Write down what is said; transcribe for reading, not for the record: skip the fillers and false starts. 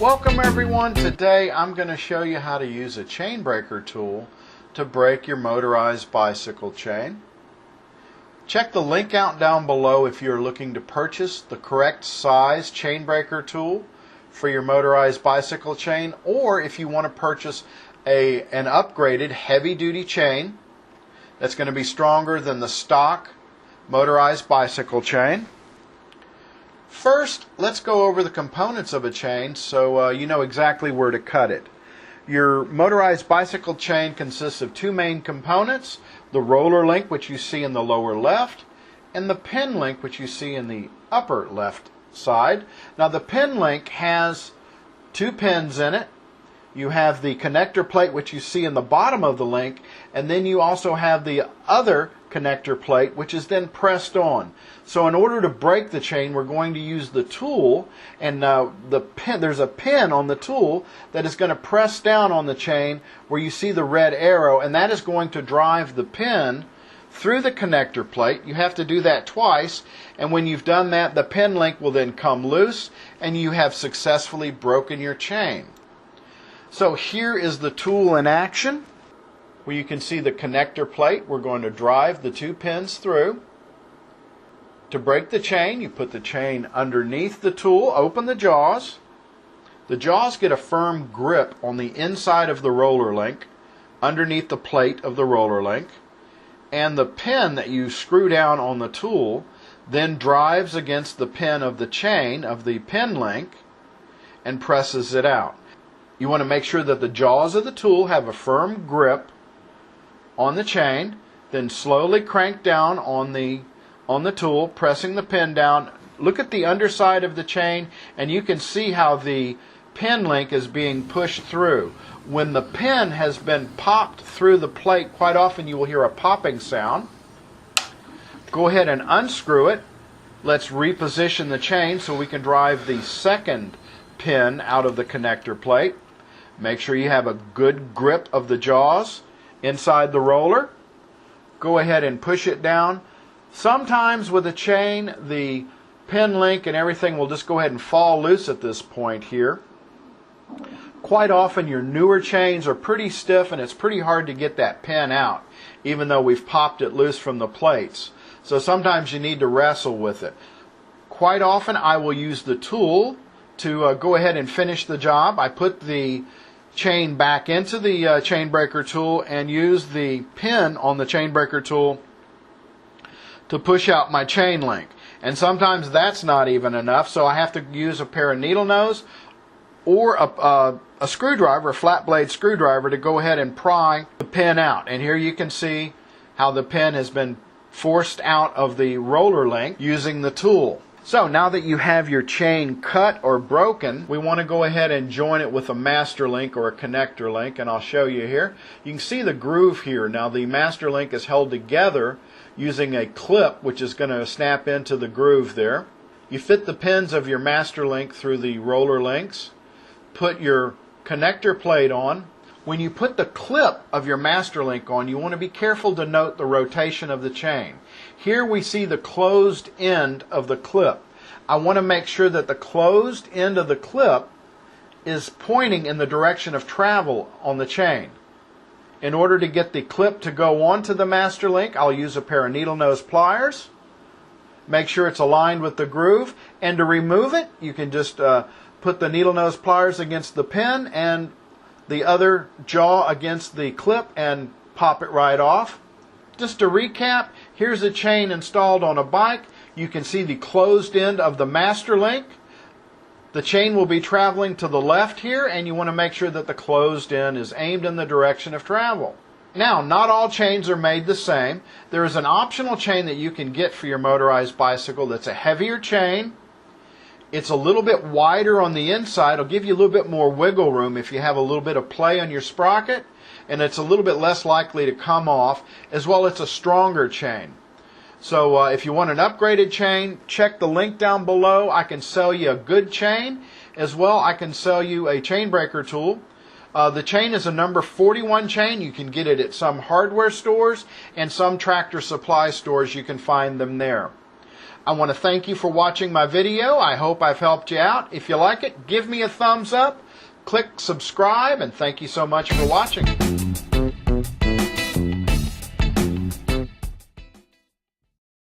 Welcome everyone. Today I'm going to show you how to use a chain breaker tool to break your motorized bicycle chain. Check the link out down below if you're looking to purchase the correct size chain breaker tool for your motorized bicycle chain, or if you want to purchase an upgraded heavy duty chain that's going to be stronger than the stock motorized bicycle chain. First, let's go over the components of a chain so you know exactly where to cut it. Your motorized bicycle chain consists of two main components: the roller link, which you see in the lower left, and the pin link, which you see in the upper left side. Now the pin link has two pins in it. You have the connector plate, which you see in the bottom of the link, and then you also have the other connector plate, which is then pressed on. So in order to break the chain, we're going to use the tool, and there's a pin on the tool that is going to press down on the chain where you see the red arrow, and that is going to drive the pin through the connector plate. You have to do that twice, and when you've done that, the pin link will then come loose and you have successfully broken your chain. So here is the tool in action, where you can see the connector plate. We're going to drive the two pins through. To break the chain, you put the chain underneath the tool, open the jaws. The jaws get a firm grip on the inside of the roller link, underneath the plate of the roller link, and the pin that you screw down on the tool then drives against the pin of the chain of the pin link and presses it out. You want to make sure that the jaws of the tool have a firm grip on the chain, then slowly crank down on the tool, pressing the pin down. Look at the underside of the chain, and you can see how the pin link is being pushed through. When the pin has been popped through the plate, quite often you will hear a popping sound. Go ahead and unscrew it. Let's reposition the chain so we can drive the second pin out of the connector plate. Make sure you have a good grip of the jaws inside the roller. Go ahead and push it down. Sometimes with a chain, the pin link and everything will just go ahead and fall loose at this point here. Quite often your newer chains are pretty stiff and it's pretty hard to get that pin out, even though we've popped it loose from the plates. So sometimes you need to wrestle with it. Quite often I will use the tool to go ahead and finish the job. I put the chain back into the chain breaker tool and use the pin on the chain breaker tool to push out my chain link. And sometimes that's not even enough, so I have to use a pair of needle nose or a screwdriver, a flat blade screwdriver, to go ahead and pry the pin out. And here you can see how the pin has been forced out of the roller link using the tool. So now that you have your chain cut or broken, we want to go ahead and join it with a master link or a connector link, and I'll show you here. You can see the groove here. Now the master link is held together using a clip which is going to snap into the groove there. You fit the pins of your master link through the roller links. Put your connector plate on. When you put the clip of your master link on, you want to be careful to note the rotation of the chain. Here we see the closed end of the clip. I want to make sure that the closed end of the clip is pointing in the direction of travel on the chain. In order to get the clip to go onto the master link, I'll use a pair of needle nose pliers. Make sure it's aligned with the groove, and to remove it, you can just put the needle nose pliers against the pin and the other jaw against the clip and pop it right off. Just to recap, here's a chain installed on a bike. You can see the closed end of the master link. The chain will be traveling to the left here, and you want to make sure that the closed end is aimed in the direction of travel. Now, not all chains are made the same. There is an optional chain that you can get for your motorized bicycle that's a heavier chain. It's a little bit wider on the inside. It'll give you a little bit more wiggle room if you have a little bit of play on your sprocket, and it's a little bit less likely to come off. As well, it's a stronger chain. So if you want an upgraded chain, check the link down below. I can sell you a good chain. As well, I can sell you a chain breaker tool. The chain is a number 41 chain. You can get it at some hardware stores and some Tractor Supply stores. You can find them there. I want to thank you for watching my video. I hope I've helped you out. If you like it, give me a thumbs up, click subscribe, and thank you so much for watching.